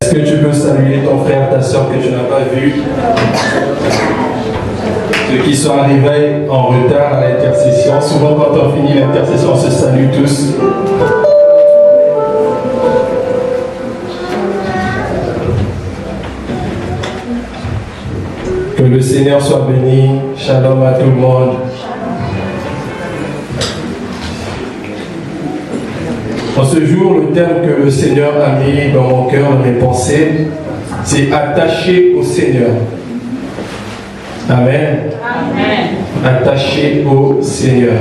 Est-ce que tu peux saluer ton frère, ta soeur que tu n'as pas vu? Ceux qui sont arrivés en retard à l'intercession. Souvent quand on finit l'intercession, on se salue tous. Que le Seigneur soit béni. Shalom à tout le monde. En ce jour, le thème que le Seigneur a mis dans mon cœur, dans mes pensées, c'est attaché au Seigneur. Amen. Amen. Attaché au Seigneur.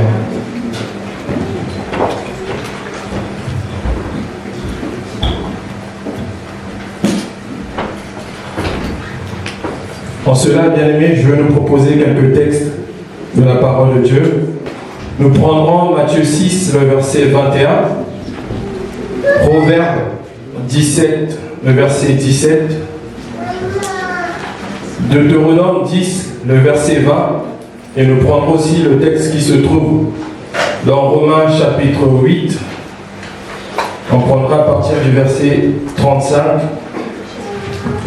En cela, bien-aimés, je vais nous proposer quelques textes de la parole de Dieu. Nous prendrons Matthieu 6, le verset 21, Proverbe 17, le verset 17, Deutéronome 10, le verset 20, et nous prendrons aussi le texte qui se trouve dans Romains chapitre 8. On prendra à partir du verset 35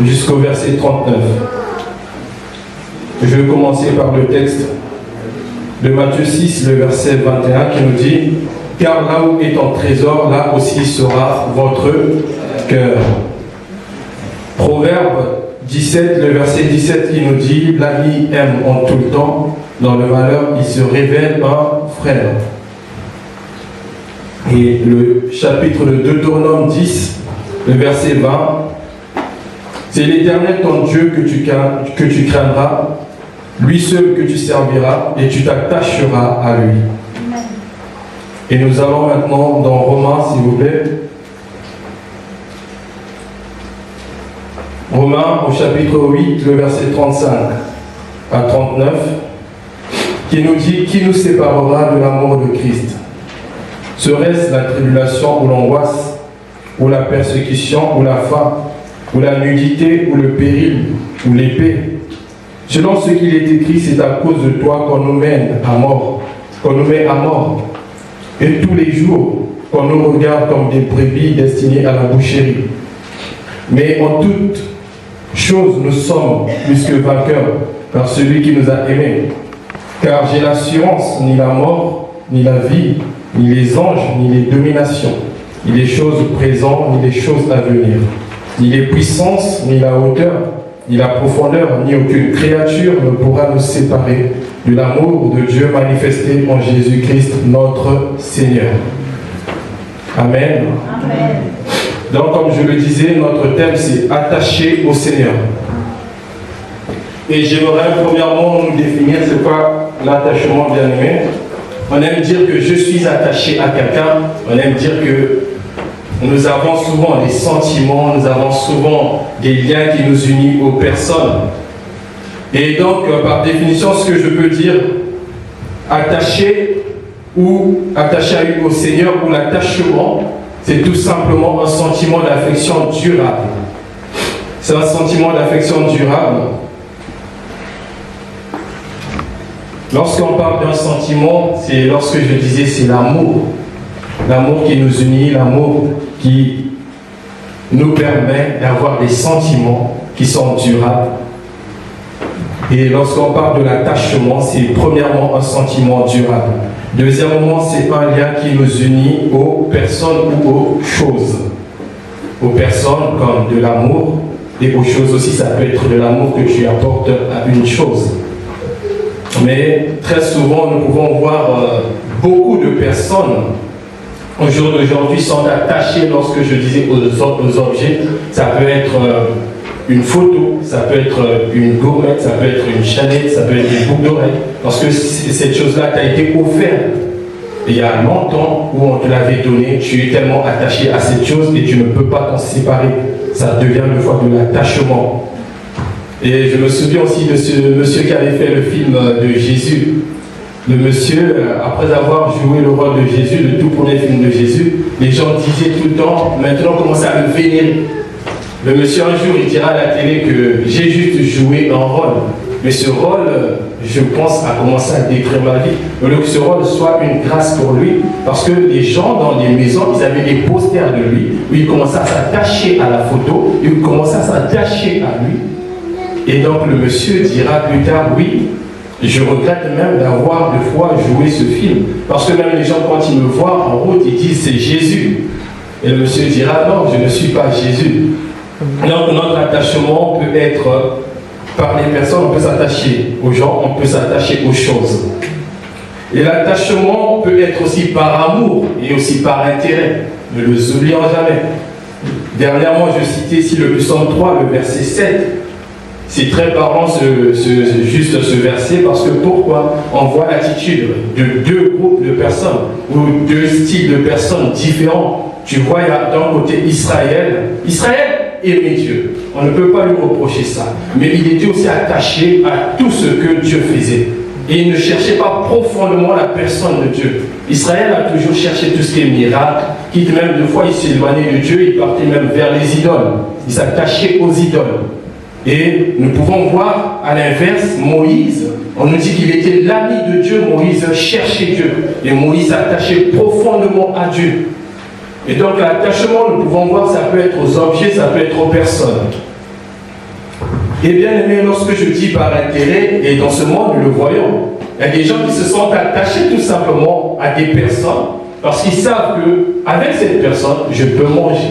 jusqu'au verset 39. Je vais commencer par le texte de Matthieu 6, le verset 21, qui nous dit « Car là où est ton trésor, là aussi sera votre cœur. » Proverbe 17, le verset 17, qui nous dit « L'ami aime en tout le temps, dans le malheur il se révèle un frère. » Et le chapitre de Deutéronome 10, le verset 20, « C'est l'Éternel ton Dieu que tu craindras, lui seul que tu serviras, et tu t'attacheras à lui. » Et nous allons maintenant dans Romains, s'il vous plaît. Romains au chapitre 8, le verset 35 à 39, qui nous dit « Qui nous séparera de l'amour de Christ? Serait-ce la tribulation ou l'angoisse, ou la persécution, ou la faim, ou la nudité, ou le péril, ou l'épée? Selon ce qu'il est écrit, c'est à cause de toi qu'on nous mène à mort, qu'on nous met à mort. Et tous les jours, qu'on nous regarde comme des brebis destinées à la boucherie. Mais en toute chose, nous sommes plus que vainqueurs par celui qui nous a aimés. Car j'ai l'assurance, ni la mort, ni la vie, ni les anges, ni les dominations, ni les choses présentes, ni les choses à venir, ni les puissances, ni la hauteur, ni la profondeur, ni aucune créature ne pourra nous séparer de l'amour de Dieu manifesté en Jésus-Christ, notre Seigneur. Amen. Amen. Donc, comme je le disais, notre thème, c'est attaché au Seigneur. Et j'aimerais premièrement nous définir c'est quoi l'attachement, bien-aimé. On aime dire que je suis attaché à quelqu'un. On aime dire que nous avons souvent des sentiments, nous avons souvent des liens qui nous unissent aux personnes. Et donc, par définition, ce que je peux dire, attaché au Seigneur ou l'attachement, c'est tout simplement un sentiment d'affection durable. C'est un sentiment d'affection durable. Lorsqu'on parle d'un sentiment, c'est lorsque je disais c'est l'amour. L'amour qui nous unit, l'amour qui nous permet d'avoir des sentiments qui sont durables. Et lorsqu'on parle de l'attachement, c'est premièrement un sentiment durable. Deuxièmement, c'est un lien qui nous unit aux personnes ou aux choses. Aux personnes comme de l'amour, et aux choses aussi, ça peut être de l'amour que tu apportes à une chose. Mais très souvent, nous pouvons voir beaucoup de personnes au jour d'aujourd'hui sont attachées, lorsque je disais aux objets, ça peut être une photo, ça peut être une gourmette, ça peut être une chaînette, ça peut être une boucle d'oreille, parce que cette chose-là t'a été offerte il y a longtemps où on te l'avait donné, tu es tellement attaché à cette chose et tu ne peux pas t'en séparer. Ça devient une fois de l'attachement. Et je me souviens aussi de ce monsieur qui avait fait le film de Jésus. Le monsieur, après avoir joué le rôle de Jésus, le tout premier film de Jésus, les gens disaient tout le temps, maintenant on commence à le vénérer. Le monsieur un jour il dira à la télé que j'ai juste joué un rôle. Mais ce rôle, je pense, a commencé à décrire ma vie. Au lieu que ce rôle soit une grâce pour lui, parce que les gens dans les maisons, ils avaient des posters de lui, où ils commençaient à s'attacher à la photo, ils commençaient à s'attacher à lui. Et donc le monsieur dira plus tard, oui, je regrette même d'avoir deux fois joué ce film. Parce que même les gens, quand ils me voient en route, ils disent c'est Jésus. Et le monsieur dira non, je ne suis pas Jésus. Donc notre attachement peut être par les personnes, on peut s'attacher aux gens, on peut s'attacher aux choses. Et l'attachement peut être aussi par amour et aussi par intérêt. Ne les oublions jamais. Dernièrement, je citais ici le psaume 3, le verset 7. C'est très parlant juste ce verset parce que pourquoi? On voit l'attitude de deux groupes de personnes ou deux styles de personnes différents. Tu vois, il y a d'un côté Israël. Israël aimait Dieu. On ne peut pas lui reprocher ça. Mais il était aussi attaché à tout ce que Dieu faisait. Et il ne cherchait pas profondément la personne de Dieu. Israël a toujours cherché tout ce qui est miracle, quitte même deux fois il s'éloignait de Dieu, il partait même vers les idoles. Il s'attachait aux idoles. Et nous pouvons voir à l'inverse, Moïse, on nous dit qu'il était l'ami de Dieu. Moïse cherchait Dieu. Et Moïse s'attachait profondément à Dieu. Et donc l'attachement, nous pouvons voir, ça peut être aux objets, ça peut être aux personnes. Et bien aimé, lorsque je dis par intérêt, et dans ce monde, nous le voyons, il y a des gens qui se sont attachés tout simplement à des personnes parce qu'ils savent qu'avec cette personne, je peux manger.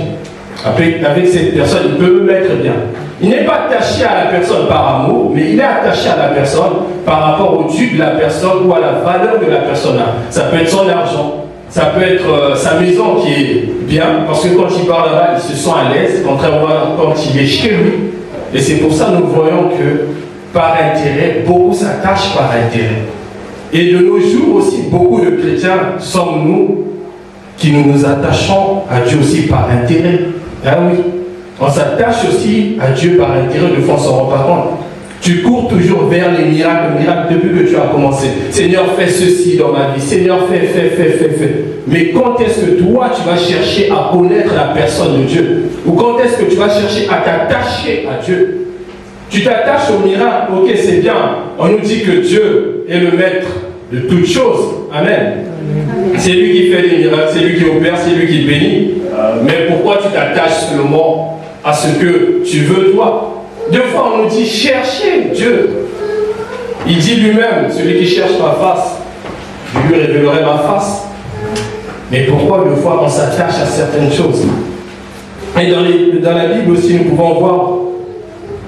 Avec cette personne, il peut me mettre bien. Il n'est pas attaché à la personne par amour, mais il est attaché à la personne par rapport au Dieu de la personne ou à la valeur de la personne. Ça peut être son argent, ça peut être sa maison qui est bien, parce que quand il part là-bas, il se sent à l'aise, contrairement à quand il est chez lui. Et c'est pour ça que nous voyons que par intérêt, beaucoup s'attachent par intérêt. Et de nos jours aussi, beaucoup de chrétiens sommes-nous qui nous attachons à Dieu aussi par intérêt. Ah oui. On s'attache aussi à Dieu par intérêt, de fois on ne s'en rend pas compte. Tu cours toujours vers les miracles depuis que tu as commencé. Seigneur, fais ceci dans ma vie. Seigneur, fais. Mais quand est-ce que toi, tu vas chercher à connaître la personne de Dieu? Ou quand est-ce que tu vas chercher à t'attacher à Dieu? Tu t'attaches au miracle, ok, c'est bien. On nous dit que Dieu est le maître de toutes choses. Amen. C'est lui qui fait les miracles, c'est lui qui opère, c'est lui qui bénit. Mais pourquoi tu t'attaches seulement à ce que tu veux toi? Deux fois on nous dit cherchez Dieu. Il dit lui-même, celui qui cherche ma face, je lui révélerai ma face. Mais pourquoi deux fois on s'attache à certaines choses? Et dans la Bible aussi nous pouvons voir,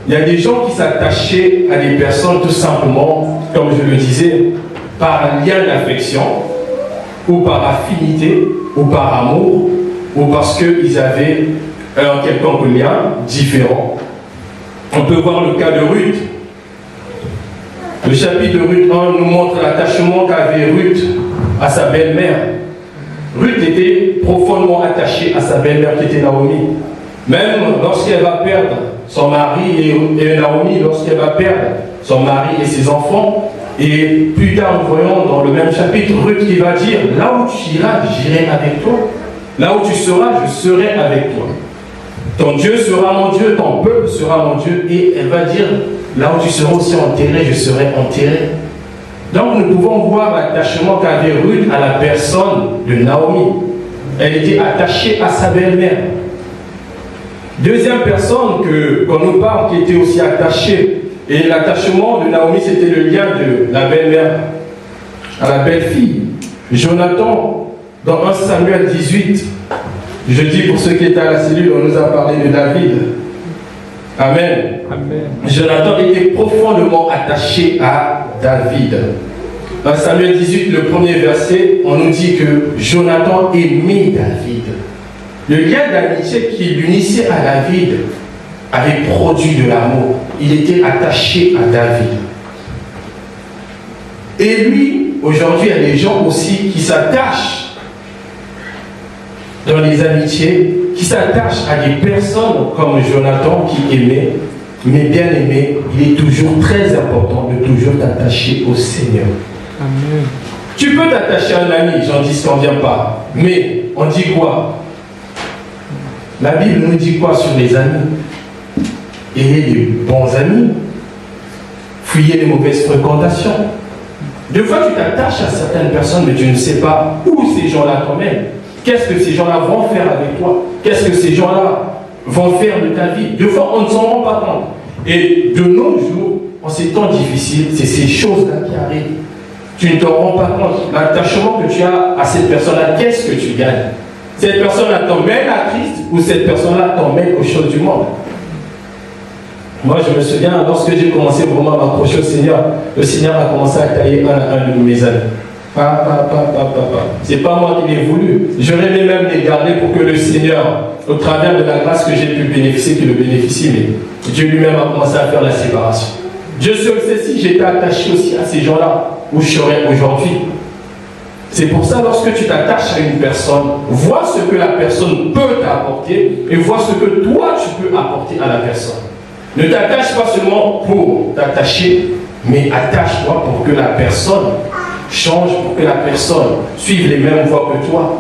il y a des gens qui s'attachaient à des personnes tout simplement, comme je le disais, par un lien d'affection, ou par affinité, ou par amour, ou parce qu'ils avaient un quelconque lien différent. On peut voir le cas de Ruth. Le chapitre de Ruth 1 nous montre l'attachement qu'avait Ruth à sa belle-mère. Ruth était profondément attachée à sa belle-mère qui était Naomi. Même lorsqu'elle va perdre son mari et Naomi, lorsqu'elle va perdre son mari et ses enfants, et plus tard nous voyons dans le même chapitre Ruth qui va dire, là où tu iras, j'irai avec toi. Là où tu seras, je serai avec toi. Ton Dieu sera mon Dieu, ton peuple sera mon Dieu. Et elle va dire, là où tu seras aussi enterré, je serai enterré. Donc nous pouvons voir l'attachement qu'avait Ruth à la personne de Naomi. Elle était attachée à sa belle-mère. Deuxième personne qu'on nous parle qui était aussi attachée, et l'attachement de Naomi, c'était le lien de la belle-mère à la belle-fille. Jonathan, dans 1 Samuel 18, je dis pour ceux qui étaient à la cellule, on nous a parlé de David. Amen. Amen. Jonathan était profondément attaché à David. Dans Samuel 18, le premier verset, on nous dit que Jonathan aimait David. Le lien d'amitié qui l'unissait à David avait produit de l'amour. Il était attaché à David. Et lui, aujourd'hui, il y a des gens aussi qui s'attachent dans les amitiés, qui s'attachent à des personnes comme Jonathan qui aimait, mais bien aimé, il est toujours très important de toujours t'attacher au Seigneur. Amen. Tu peux t'attacher à un ami, j'en dis ce qu'on ne vient pas, mais on dit quoi? La Bible nous dit quoi sur les amis? Ayez des bons amis, fuyez les mauvaises fréquentations. Des fois, tu t'attaches à certaines personnes, mais tu ne sais pas où ces gens-là t'emmènent. Qu'est-ce que ces gens-là vont faire avec toi? Qu'est-ce que ces gens-là vont faire de ta vie? Des fois, on ne s'en rend pas compte. Et de nos jours, en ces temps difficiles, c'est ces choses-là qui arrivent. Tu ne te rends pas compte. L'attachement que tu as à cette personne-là, qu'est-ce que tu gagnes? Cette personne-là t'emmène à Christ ou cette personne-là t'emmène aux choses du monde? Moi, je me souviens, lorsque j'ai commencé vraiment à m'approcher au Seigneur, le Seigneur a commencé à tailler un de mes amis. C'est pas moi qui l'ai voulu. J'aurais aimé même les garder pour que le Seigneur, au travers de la grâce que j'ai pu bénéficier, qu'il le bénéficie, mais Dieu lui-même a commencé à faire la séparation. Dieu seul sait si j'étais attaché aussi à ces gens-là, où je serais aujourd'hui. C'est pour ça, lorsque tu t'attaches à une personne, vois ce que la personne peut t'apporter et vois ce que toi tu peux apporter à la personne. Ne t'attache pas seulement pour t'attacher, mais attache-toi pour que la personne change, pour que la personne suive les mêmes voies que toi.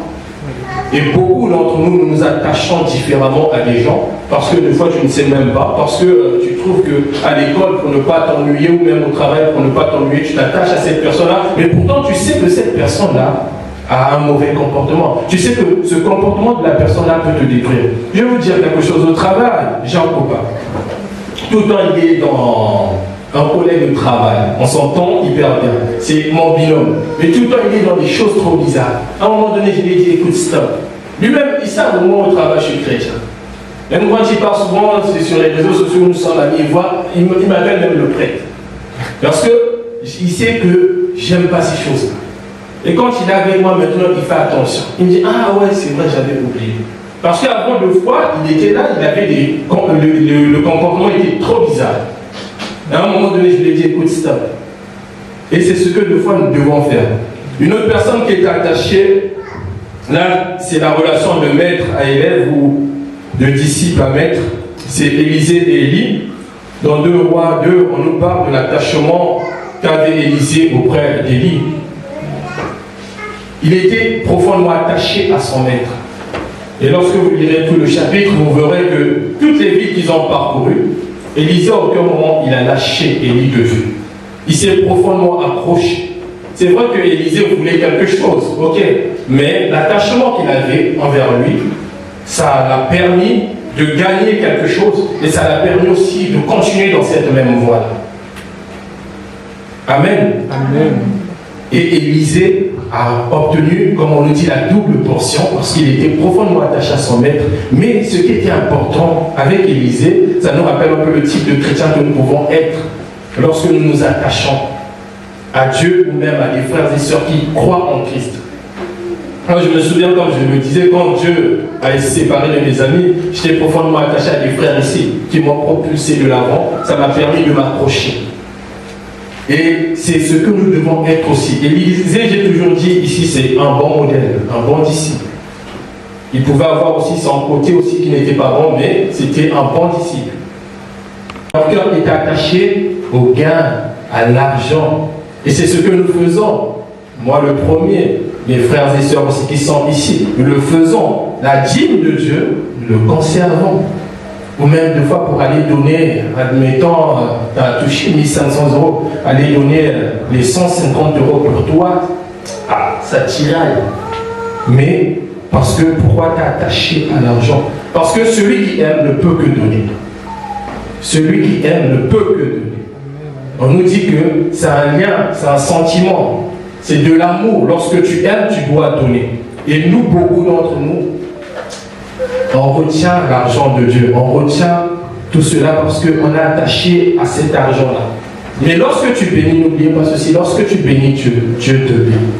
Et beaucoup d'entre nous, nous nous attachons différemment à des gens, parce que des fois tu ne sais même pas, parce que tu trouves qu'à l'école, pour ne pas t'ennuyer, ou même au travail, pour ne pas t'ennuyer, tu t'attaches à cette personne-là, mais pourtant tu sais que cette personne-là a un mauvais comportement. Tu sais que ce comportement de la personne-là peut te détruire. Je vais vous dire quelque chose. Au travail, j'ai un copain. Tout le temps, il est dans un collègue de travail. On s'entend hyper bien. C'est mon binôme. Mais tout le temps, il est dans des choses trop bizarres. À un moment donné, je lui ai dit, écoute, stop. Lui-même, il sait au moment où au travail, je suis chrétien. Même quand il part souvent, c'est sur les réseaux sociaux, nous sommes amis, il m'appelle même le prêtre. Parce qu'il sait que j'aime pas ces choses-là. Et quand il est avec moi maintenant, il fait attention. Il me dit, ah ouais, c'est vrai, j'avais oublié. Parce qu'avant deux fois, il était là, il avait le comportement était trop bizarre. À un moment donné, je lui ai dit, écoute, stop. Et c'est ce que deux fois nous devons faire. Une autre personne qui est attachée, là, c'est la relation de maître à élève ou de disciple à maître. C'est Élisée et Élie. Dans 2 Rois 2, on nous parle de l'attachement qu'avait Élisée auprès d'Élie. Il était profondément attaché à son maître. Et lorsque vous lirez tout le chapitre, vous verrez que toutes les villes qu'ils ont parcourues, Élisée, à aucun moment, il a lâché Élie de vue. Il s'est profondément accroché. C'est vrai que Élisée voulait quelque chose, ok, mais l'attachement qu'il avait envers lui, ça l'a permis de gagner quelque chose et ça l'a permis aussi de continuer dans cette même voie-là. Amen. Amen. Et Élisée a obtenu, comme on nous dit, la double portion parce qu'il était profondément attaché à son maître. Mais ce qui était important avec Élisée, ça nous rappelle un peu le type de chrétien que nous pouvons être lorsque nous nous attachons à Dieu ou même à des frères et sœurs qui croient en Christ. Moi, je me souviens, comme je le disais, quand Dieu a séparé de mes amis, j'étais profondément attaché à des frères ici qui m'ont propulsé de l'avant. Ça m'a permis de m'accrocher. Et c'est ce que nous devons être aussi. Élisée, j'ai toujours dit ici, c'est un bon modèle, un bon disciple. Il pouvait avoir aussi son côté aussi qui n'était pas bon, mais c'était un bon disciple. Notre cœur est attaché au gain, à l'argent. Et c'est ce que nous faisons. Moi, le premier, mes frères et sœurs aussi qui sont ici, nous le faisons. La dîme de Dieu, nous le conservons. Ou même des fois pour aller donner, admettons, tu as touché 1500 €, aller donner les 150 € pour toi, ça tiraille. Mais parce que pourquoi tu es attaché à l'argent? Parce que celui qui aime ne peut que donner. Celui qui aime ne peut que donner. On nous dit que c'est un lien, c'est un sentiment, c'est de l'amour. Lorsque tu aimes, tu dois donner. Et nous, beaucoup d'entre nous, on retient l'argent de Dieu, on retient tout cela parce qu'on est attaché à cet argent-là. Mais lorsque tu bénis, n'oubliez pas ceci, lorsque tu bénis Dieu, Dieu te bénit.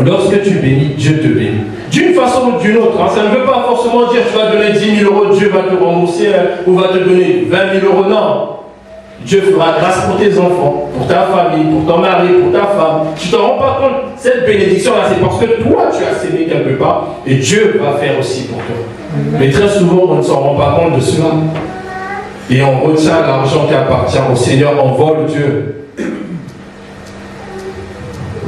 Lorsque tu bénis, Dieu te bénit. D'une façon ou d'une autre, ça ne veut pas forcément dire tu vas donner 10 000 €, Dieu va te rembourser ou va te donner 20 000 €, non. Dieu fera grâce pour tes enfants, pour ta famille, pour ton mari, pour ta femme. Tu ne te rends pas compte, cette bénédiction-là, c'est parce que toi, tu as sémé quelque part et Dieu va faire aussi pour toi. Mais très souvent, on ne s'en rend pas compte de cela. Et on retient l'argent qui appartient au Seigneur, on vole Dieu.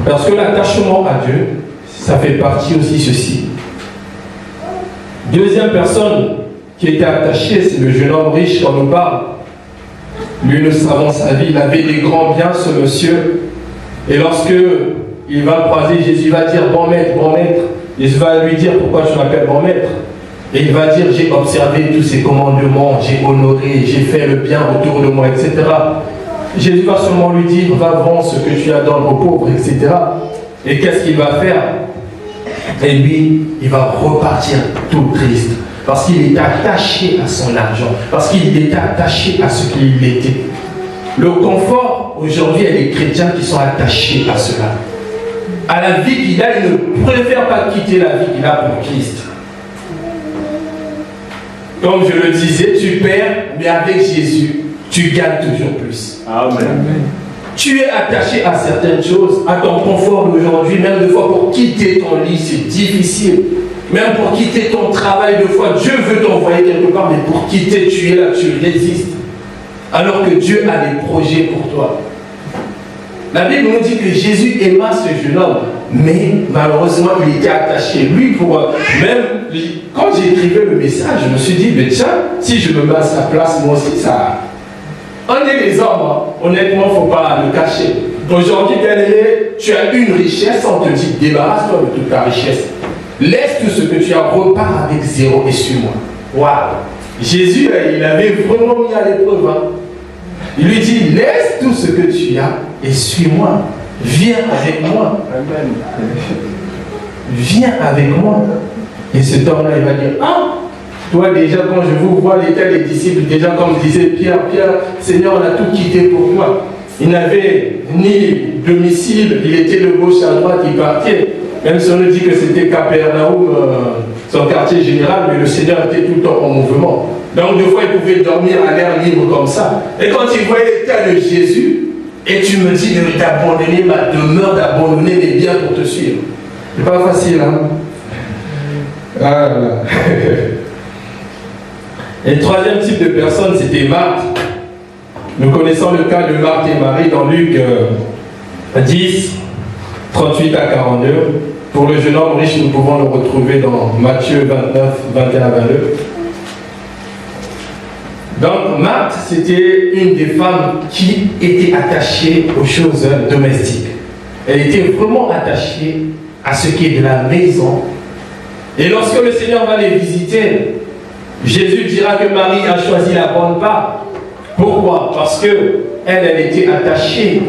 Parce que l'attachement à Dieu, ça fait partie aussi ceci. Deuxième personne qui était attachée, c'est le jeune homme riche qu'on nous parle. Lui, nous savons sa vie. Il avait des grands biens, ce monsieur. Et lorsque il va croiser Jésus, il va dire, bon maître, bon maître. Jésus va lui dire, pourquoi tu m'appelles bon maître? Et il va dire, j'ai observé tous ces commandements, j'ai honoré, j'ai fait le bien autour de moi, etc. Jésus va seulement lui dire, va vendre ce que tu as dans le pauvre, etc. Et qu'est-ce qu'il va faire? Et lui, il va repartir tout triste. Parce qu'il est attaché à son argent. Parce qu'il est attaché à ce qu'il était. Le confort, aujourd'hui, il y a des chrétiens qui sont attachés à cela. À la vie qu'il a, il ne préfère pas quitter la vie qu'il a pour Christ. Comme je le disais, tu perds, mais avec Jésus, tu gagnes toujours plus. Amen. Tu es attaché à certaines choses, à ton confort d'aujourd'hui, même des fois pour quitter ton lit, c'est difficile. Même pour quitter ton travail, des fois, Dieu veut t'envoyer quelque part, mais pour quitter, tu es là, tu résistes. Alors que Dieu a des projets pour toi. La Bible nous dit que Jésus aima ce jeune homme, mais malheureusement, il était attaché. Lui, quand j'écrivais le message, je me suis dit, mais tiens, si je me mets à sa place, moi aussi, ça... On est les hommes, hein. Honnêtement, il ne faut pas le cacher. Aujourd'hui, bien aimé, tu as une richesse, on te dit, débarrasse-toi de toute ta richesse. Laisse tout ce que tu as, repars avec zéro et suis-moi. Waouh! Jésus, il avait vraiment mis à l'épreuve. Hein. Il lui dit, laisse tout ce que tu as et suis-moi. Viens avec moi. Amen. Viens avec moi. Et cet homme-là, il va dire, ah, toi déjà, quand je vous vois l'état des disciples, déjà comme disait Pierre, Seigneur, on a tout quitté pour toi. Il n'avait ni domicile, il était de gauche à droite, il partait. Même si on nous dit que c'était Capernaum, son quartier général, mais le Seigneur était tout le temps en mouvement. Donc, des fois, il pouvait dormir à l'air libre comme ça. Et quand il voyait l'état de Jésus, et tu me dis d'abandonner ma demeure, d'abandonner mes biens pour te suivre. C'est pas facile, hein? Ah. Et le troisième type de personne, c'était Marthe. Nous connaissons le cas de Marthe et Marie dans Luc 10, 38 à 42. Pour le jeune homme riche, nous pouvons le retrouver dans Matthieu 29, 21 à 22. Donc, Marthe, c'était une des femmes qui était attachée aux choses domestiques. Elle était vraiment attachée à ce qui est de la maison. Et lorsque le Seigneur va les visiter, Jésus dira que Marie a choisi la bonne part. Pourquoi? Parce qu'elle était attachée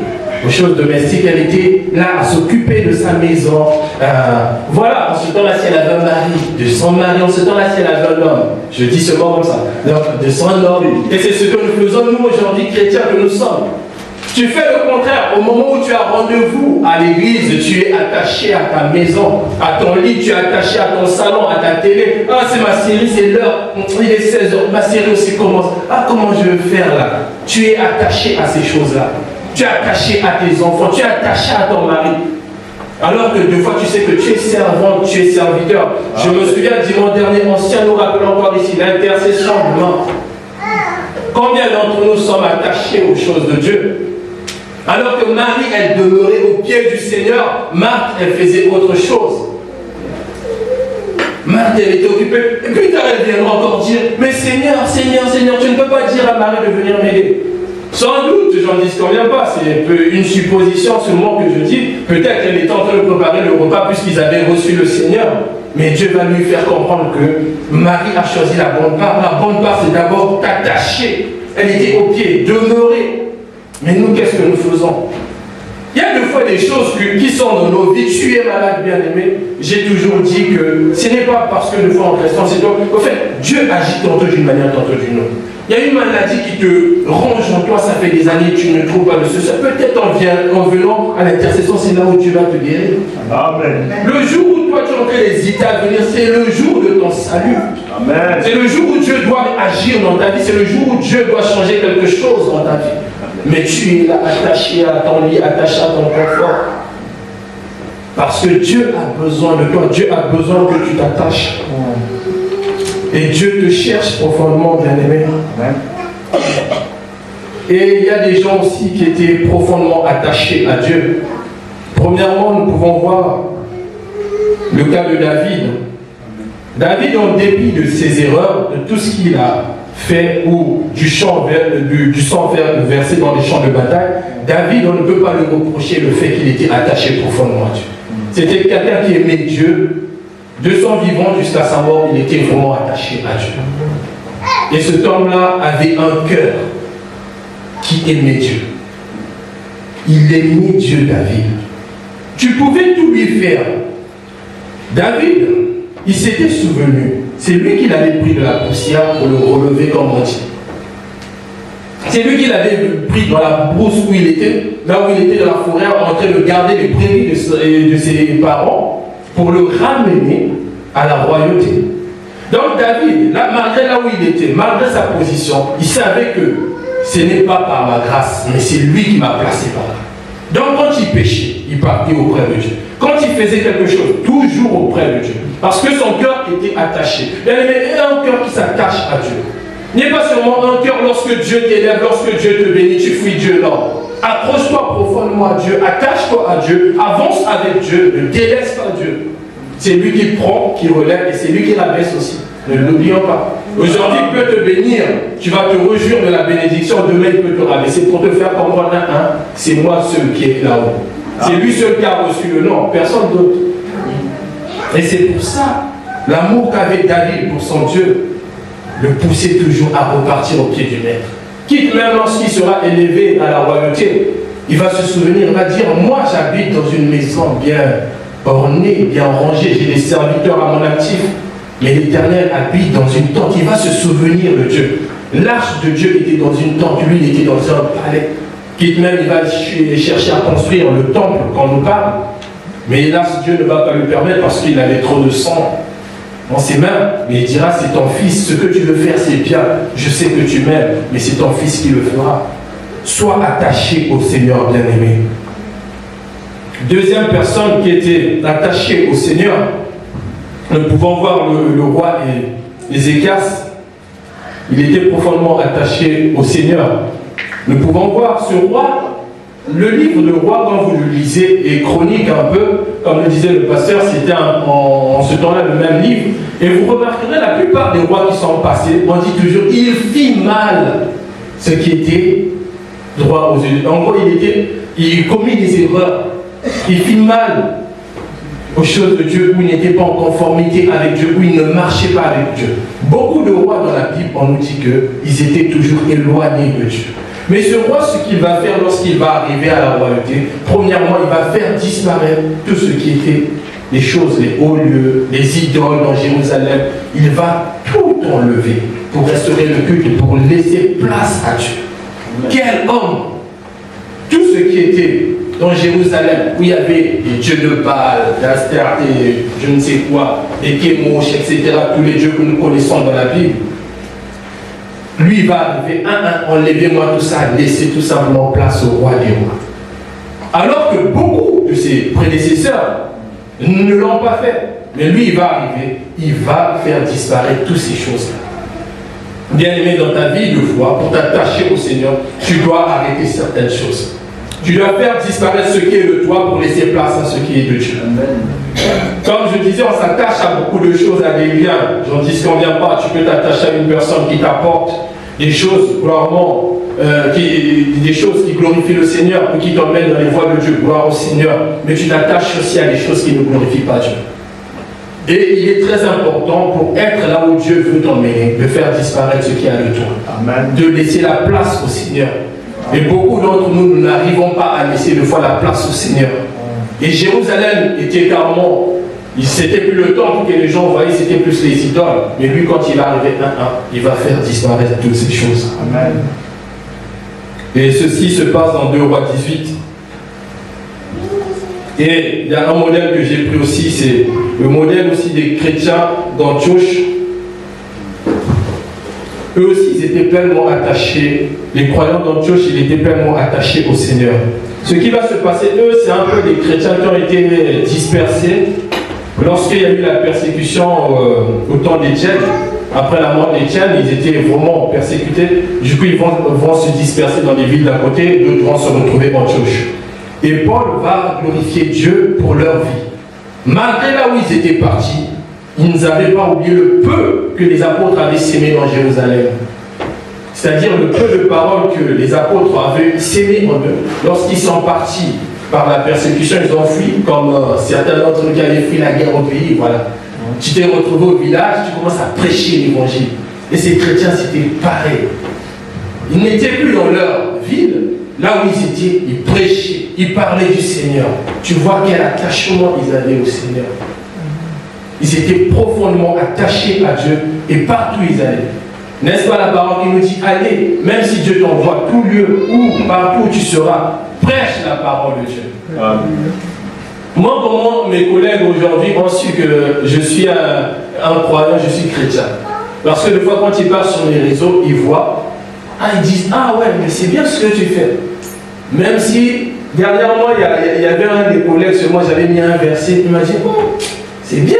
aux choses domestiques, elle était là à s'occuper de sa maison. Voilà, en ce temps-là, si elle avait un mari, de son mari, en ce temps-là, si elle avait un homme, je dis ce mot comme ça, donc de son homme. Et c'est ce que nous faisons, nous, aujourd'hui, chrétiens que nous sommes. Tu fais le contraire. Au moment où tu as rendez-vous à l'église, tu es attaché à ta maison, à ton lit, tu es attaché à ton salon, à ta télé. Ah, c'est ma série, c'est l'heure. Il est 16h, ma série aussi commence. Ah, comment je vais faire là? Tu es attaché à ces choses-là. Tu es attaché à tes enfants, tu es attaché à ton mari. Alors que des fois, tu sais que tu es servant, tu es serviteur. Je me souviens, dimanche dernier, ancien nous rappelle encore ici, l'intercession de mort. Combien d'entre nous sommes attachés aux choses de Dieu? Alors que Marie, elle demeurait au pied du Seigneur, Marthe, elle faisait autre chose. Marthe, elle était occupée. Et puis elle viendra encore dire, mais Seigneur, tu ne peux pas dire à Marie de venir m'aider. Sans doute, j'en dis qu'on vient pas, c'est une supposition seulement que je dis. Peut-être qu'elle était en train de préparer le repas puisqu'ils avaient reçu le Seigneur. Mais Dieu va lui faire comprendre que Marie a choisi la bonne part. La bonne part, c'est d'abord t'attacher. Elle était au pied, demeurer. Mais nous, qu'est-ce que nous faisons? Il y a des fois des choses qui sont dans nos vies. Tu es malade, bien-aimé. J'ai toujours dit que ce n'est pas parce que nous fois en restant, c'est toi. En fait, Dieu agit tantôt d'une manière, tantôt d'une autre. Il y a une maladie qui te ronge en toi, ça fait des années que tu ne trouves pas le succès. Peut-être en venant à l'intercession, c'est là où Dieu va te guérir. Amen. Le jour où toi tu es en train d'hésiter à venir, c'est le jour de ton salut. Amen. C'est le jour où Dieu doit agir dans ta vie, c'est le jour où Dieu doit changer quelque chose dans ta vie. Mais tu es là attaché à ton lit, attaché à ton confort. Parce que Dieu a besoin de toi, Dieu a besoin que tu t'attaches. Et Dieu te cherche profondément, bien-aimé. Et il y a des gens aussi qui étaient profondément attachés à Dieu. Premièrement, nous pouvons voir le cas de David. David, en dépit de ses erreurs, de tout ce qu'il a fait ou du sang versé dans les champs de bataille, David, on ne peut pas le reprocher le fait qu'il était attaché profondément à Dieu. C'était quelqu'un qui aimait Dieu. De son vivant jusqu'à sa mort, il était vraiment attaché à Dieu. Et cet homme-là avait un cœur qui aimait Dieu. Il aimait Dieu, David. Tu pouvais tout lui faire. David, il s'était souvenu. C'est lui qui l'avait pris de la poussière pour le relever comme on dit. C'est lui qui l'avait pris dans la brousse où il était, là où il était dans la forêt, en train de garder les prairies de ses parents, pour le ramener à la royauté. Donc David, là, malgré là où il était, malgré sa position, il savait que ce n'est pas par ma grâce, mais c'est lui qui m'a placé par là. Donc quand il péchait, il partait auprès de Dieu. Quand il faisait quelque chose, toujours auprès de Dieu. Parce que son cœur était attaché. Il avait un cœur qui s'attache à Dieu. Il n'est pas seulement un cœur lorsque Dieu t'élève, lorsque Dieu te bénit, tu fuis Dieu, non. Accroche-toi profondément à Dieu, attache-toi à Dieu, avance avec Dieu, ne délaisse pas Dieu. C'est lui qui prend, qui relève et c'est lui qui rabaisse aussi. Ne l'oublions pas. Aujourd'hui, il peut te bénir, tu vas te réjouir de la bénédiction, demain il peut te rabaisser pour te faire comprendre, c'est moi seul qui est là-haut. C'est lui seul qui a reçu le nom, personne d'autre. Et c'est pour ça, l'amour qu'avait David pour son Dieu le poussait toujours à repartir au pied du maître. Quitte même lorsqu'il sera élevé à la royauté, il va se souvenir, il va dire, moi j'habite dans une maison bien ornée, bien rangée, j'ai des serviteurs à mon actif, mais l'Éternel habite dans une tente, il va se souvenir de Dieu. L'arche de Dieu était dans une tente, lui il était dans un palais. Quitte même il va chercher à construire le temple qu'on nous parle, mais hélas Dieu ne va pas lui permettre parce qu'il avait trop de sang dans ses mains, mais il dira, c'est ton fils, ce que tu veux faire c'est bien, je sais que tu m'aimes, mais c'est ton fils qui le fera. Sois attaché au Seigneur bien-aimé. Deuxième personne qui était attachée au Seigneur, nous pouvons voir le roi Ézéchias, il était profondément attaché au Seigneur. Nous pouvons voir ce roi. Le livre de roi, quand vous le lisez, est chronique un peu, comme le disait le pasteur, c'était en ce temps-là le même livre. Et vous remarquerez, la plupart des rois qui sont passés, on dit toujours, il fit mal ce qui était droit aux yeux. En gros, il commis des erreurs. Il fit mal aux choses de Dieu où il n'était pas en conformité avec Dieu, où il ne marchait pas avec Dieu. Beaucoup de rois dans la Bible, on nous dit qu'ils étaient toujours éloignés de Dieu. Mais ce roi, ce qu'il va faire lorsqu'il va arriver à la royauté, premièrement, il va faire disparaître tout ce qui était les choses, les hauts lieux, les idoles dans Jérusalem. Il va tout enlever pour restaurer le culte et pour laisser place à Dieu. Quel homme! Tout ce qui était dans Jérusalem, où il y avait des dieux de Baal, d'Astarté, je ne sais quoi, des Kémosh, etc., tous les dieux que nous connaissons dans la Bible, lui il va arriver, enlevez-moi tout ça, laissez tout simplement place au roi des rois. Alors que beaucoup de ses prédécesseurs ne l'ont pas fait. Mais lui, il va arriver, il va faire disparaître toutes ces choses-là. Bien aimé, dans ta vie de foi, pour t'attacher au Seigneur, tu dois arrêter certaines choses. Tu dois faire disparaître ce qui est de toi pour laisser place à ce qui est de Dieu. Comme je disais, on s'attache à beaucoup de choses, à des liens. J'en dis qu'on ne vient pas, tu peux t'attacher à une personne qui t'apporte des choses, gloirement, des choses qui glorifient le Seigneur ou qui t'emmènent dans les voies de Dieu, gloire au Seigneur. Mais tu t'attaches aussi à des choses qui ne glorifient pas Dieu. Et il est très important pour être là où Dieu veut t'emmener, de faire disparaître ce qui a de toi. Amen. De laisser la place au Seigneur. Et beaucoup d'entre nous, nous n'arrivons pas à laisser de fois la place au Seigneur. Et Jérusalem était carrément, c'était plus le temple que les gens voyaient, c'était plus les idoles. Mais lui, quand il va arriver il va faire disparaître toutes ces choses. Amen. Et ceci se passe dans 2 Rois 18. Et il y a un modèle que j'ai pris aussi, c'est le modèle aussi des chrétiens d'Antioche. Eux aussi, ils étaient pleinement attachés, les croyants d'Antioche, ils étaient pleinement attachés au Seigneur. Ce qui va se passer, eux, c'est un peu des chrétiens qui ont été dispersés lorsqu'il y a eu la persécution au temps d'Étienne. Après la mort d'Étienne, ils étaient vraiment persécutés. Du coup, ils vont se disperser dans les villes d'à côté, d'autres vont se retrouver en Antioche. Et Paul va glorifier Dieu pour leur vie. Malgré là où ils étaient partis, ils n'avaient pas oublié le peu que les apôtres avaient sémé dans Jérusalem. c'est-à-dire le peu de paroles que les apôtres avaient sémé en eux, lorsqu'ils sont partis par la persécution, ils ont fui, comme certains d'entre nous qui avaient fui la guerre au pays, voilà. Tu t'es retrouvé au village, tu commences à prêcher l'évangile. Et ces chrétiens, c'était pareil. Ils n'étaient plus dans leur ville, là où ils étaient, ils prêchaient, ils parlaient du Seigneur. Tu vois quel attachement ils avaient au Seigneur. Ils étaient profondément attachés à Dieu et partout ils allaient. N'est-ce pas la parole qui nous dit, allez, même si Dieu t'envoie tout lieu, où, partout où tu seras, prêche la parole de Dieu. Amen. Moi, comment mes collègues aujourd'hui ont su que je suis un croyant, je suis chrétien? Parce que des fois, quand ils partent sur les réseaux, ils voient, ils disent, ah ouais, mais c'est bien ce que tu fais. Même si, dernièrement, il y avait un des collègues sur moi, j'avais mis un verset, il m'a dit, oh, c'est bien.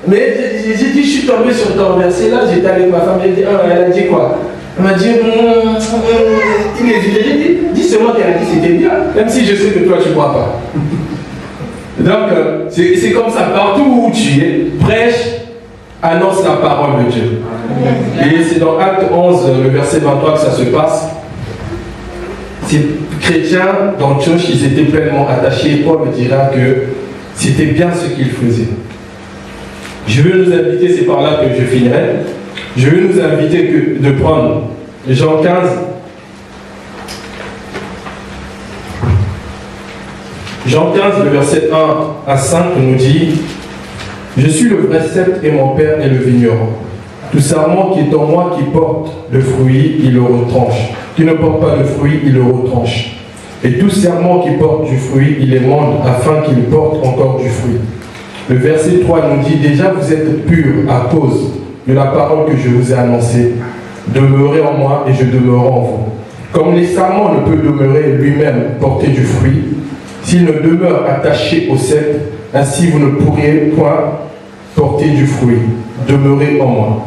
Mais j'ai dit, je suis tombé sur ton verset là, j'étais avec ma femme, elle a dit quoi? Elle m'a dit, j'ai dit, c'est moi qui a dit c'était bien, même si je sais que toi tu ne crois pas. Donc, c'est comme ça, partout où tu es, prêche, annonce la parole de Dieu. Et c'est dans Acte 11, le verset 23 que ça se passe. Ces chrétiens d'Antioche, ils étaient pleinement attachés. Paul dira que c'était bien ce qu'ils faisaient. Je veux nous inviter, c'est par là que je finirai, je veux nous inviter de prendre Jean 15, Jean 15, le verset 1 à 5 nous dit « Je suis le vrai cep et mon Père est le vigneron. Tout sarment qui est en moi qui porte le fruit, il le retranche. Qui ne porte pas de fruit, il le retranche. Et tout serment qui porte du fruit, il émonde afin qu'il porte encore du fruit. » Le verset 3 nous dit « Déjà vous êtes purs à cause de la parole que je vous ai annoncée. Demeurez en moi et je demeurerai en vous. Comme les sarments ne peut demeurer lui-même porter du fruit, s'il ne demeure attaché au cep, ainsi vous ne pourriez point porter du fruit. Demeurez en moi. »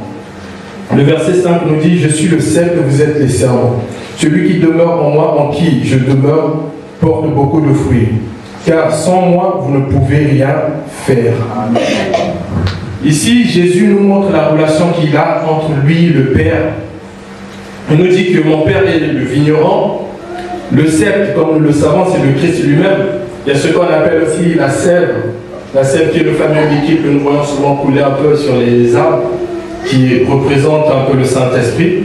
Le verset 5 nous dit « Je suis le cep et vous êtes les serments. Celui qui demeure en moi, en qui je demeure, porte beaucoup de fruits. Car sans moi, vous ne pouvez rien faire. » Ici, Jésus nous montre la relation qu'il a entre lui et le Père. Il nous dit que mon Père est le vigneron. Le cep, comme nous le savons, c'est le Christ lui-même. Il y a ce qu'on appelle aussi la sève. La sève qui est le fameux liquide que nous voyons souvent couler un peu sur les arbres, qui représente un peu le Saint-Esprit.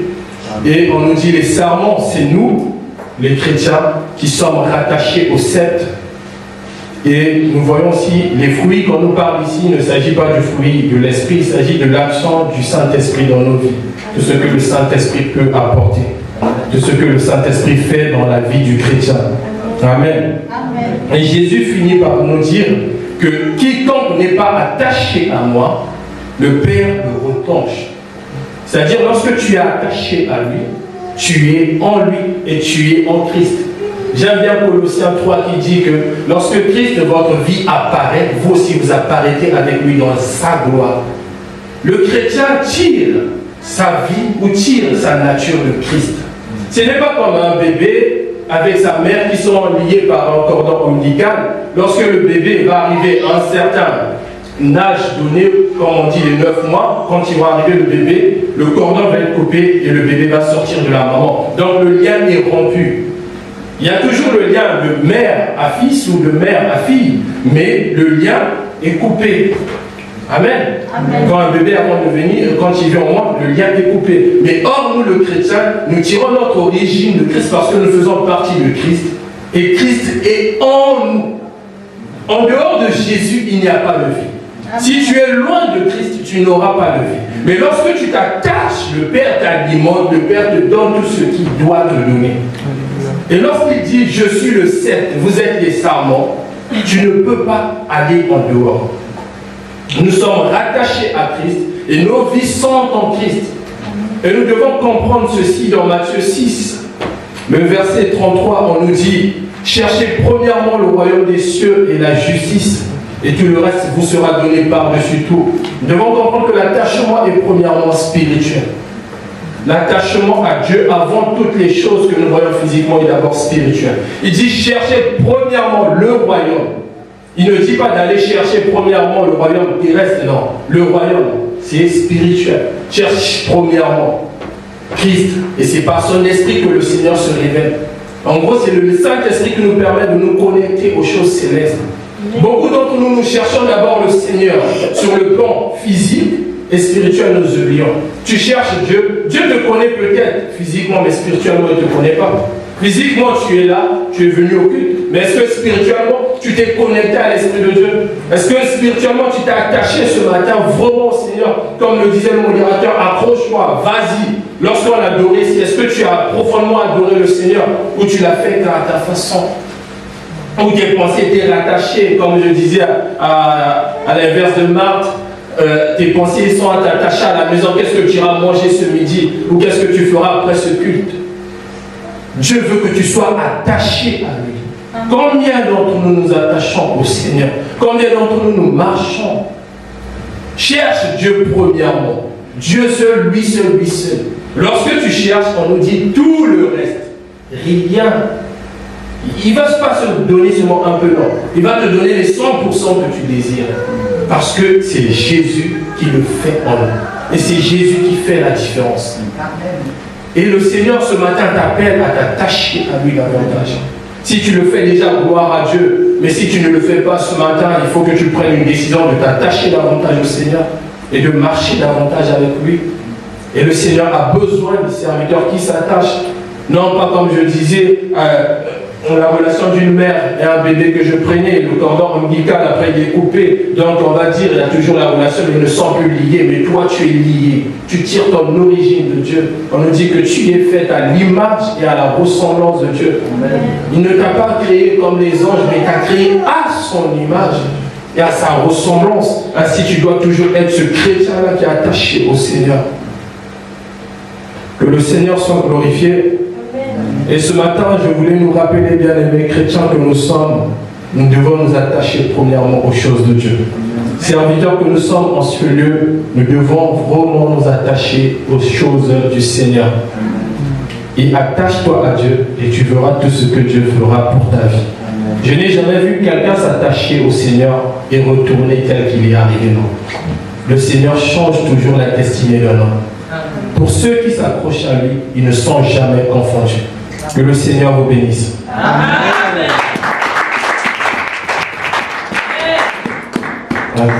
Et on nous dit les sarments, c'est nous, les chrétiens, qui sommes rattachés au cep. Et nous voyons aussi les fruits, quand nous parle ici, il ne s'agit pas du fruit de l'Esprit, il s'agit de l'action du Saint-Esprit dans nos vies, de ce que le Saint-Esprit peut apporter, de ce que le Saint-Esprit fait dans la vie du chrétien. Amen. Amen. Et Jésus finit par nous dire que quiconque n'est pas attaché à moi, le Père le retranche. C'est-à-dire, lorsque tu es attaché à lui, tu es en lui et tu es en Christ. J'aime bien Colossiens 3 qui dit que lorsque Christ, votre vie apparaît, vous aussi vous apparaîtrez avec lui dans sa gloire. Le chrétien tire sa vie ou tire sa nature de Christ. Ce n'est pas comme un bébé avec sa mère qui sont liés par un cordon ombilical. Lorsque le bébé va arriver à un certain âge donné, comme on dit les 9 mois, quand il va arriver le bébé, le cordon va être coupé et le bébé va sortir de la maman. Donc le lien est rompu. Il y a toujours le lien de mère à fils ou de mère à fille, mais le lien est coupé. Amen. Amen. Quand un bébé avant de venir, quand il vient au monde, le lien est coupé. Mais or, nous, le chrétien, nous tirons notre origine de Christ parce que nous faisons partie de Christ. Et Christ est en nous. En dehors de Jésus, il n'y a pas de vie. Amen. Si tu es loin de Christ, tu n'auras pas de vie. Mais lorsque tu t'attaches, le Père t'alimente, le Père te donne tout ce qu'il doit te donner. Et lorsqu'il dit « Je suis le cep, vous êtes les sarments », tu ne peux pas aller en dehors. Nous sommes rattachés à Christ et nos vies sont en Christ. Et nous devons comprendre ceci dans Matthieu 6. Le verset 33, on nous dit « Cherchez premièrement le royaume des cieux et la justice, et tout le reste vous sera donné par-dessus tout. » Nous devons comprendre que l'attachement est premièrement spirituel. L'attachement à Dieu avant toutes les choses que nous voyons physiquement est d'abord spirituel. Il dit cherchez premièrement le royaume. Il ne dit pas d'aller chercher premièrement le royaume terrestre, non. Le royaume, c'est spirituel. Cherche premièrement. Christ. Et c'est par son esprit que le Seigneur se révèle. En gros, c'est le Saint-Esprit qui nous permet de nous connecter aux choses célestes. Beaucoup d'entre nous, nous cherchons d'abord le Seigneur sur le plan physique et spirituel, nous oublions. Tu cherches Dieu. Dieu te connaît peut-être physiquement, mais spirituellement, il ne te connaît pas. Physiquement, tu es là, tu es venu au culte. Mais est-ce que spirituellement, tu t'es connecté à l'Esprit de Dieu? Est-ce que spirituellement, tu t'es attaché ce matin vraiment au Seigneur? Comme le disait le modérateur, accroche-toi, vas-y. Lorsqu'on adorait, est-ce que tu as profondément adoré le Seigneur ou tu l'as fait à ta façon? Ou tes pensées étaient rattachées, comme je disais à l'inverse de Marthe, tes pensées sont attachées à la maison. Qu'est-ce que tu iras manger ce midi? Ou qu'est-ce que tu feras après ce culte? Dieu veut que tu sois attaché à lui. Combien d'entre nous nous attachons au Seigneur? Combien d'entre nous nous marchons? Cherche Dieu premièrement. Dieu seul, lui seul, lui seul. Lorsque tu cherches, on nous dit tout le reste. Rien. Il ne va pas se donner seulement un peu, non. Il va te donner les 100% que tu désires. Parce que c'est Jésus qui le fait en nous. Et c'est Jésus qui fait la différence. Et le Seigneur ce matin t'appelle à t'attacher à lui davantage. Si tu le fais déjà, gloire à Dieu. Mais si tu ne le fais pas ce matin, il faut que tu prennes une décision de t'attacher davantage au Seigneur et de marcher davantage avec lui. Et le Seigneur a besoin des serviteurs qui s'attachent. Non pas comme je disais, la relation d'une mère et un bébé que je prenais, le cordon ombilical après il est coupé. Donc on va dire, il y a toujours la relation, mais ils ne sont plus liés. Mais toi tu es lié. Tu tires ton origine de Dieu. On nous dit que tu es fait à l'image et à la ressemblance de Dieu. Amen. Il ne t'a pas créé comme les anges, mais il t'a créé à son image et à sa ressemblance. Ainsi tu dois toujours être ce chrétien-là qui est attaché au Seigneur. Que le Seigneur soit glorifié. Et ce matin, je voulais nous rappeler, bien-aimés chrétiens, que nous sommes, nous devons nous attacher premièrement aux choses de Dieu. Serviteurs que nous sommes en ce lieu, nous devons vraiment nous attacher aux choses du Seigneur. Et attache-toi à Dieu et tu verras tout ce que Dieu fera pour ta vie. Je n'ai jamais vu quelqu'un s'attacher au Seigneur et retourner tel qu'il est arrivé. Non. Le Seigneur change toujours la destinée d'un homme. Pour ceux qui s'accrochent à lui, ils ne sont jamais confondus. Que le Seigneur vous bénisse. Amen. Amen.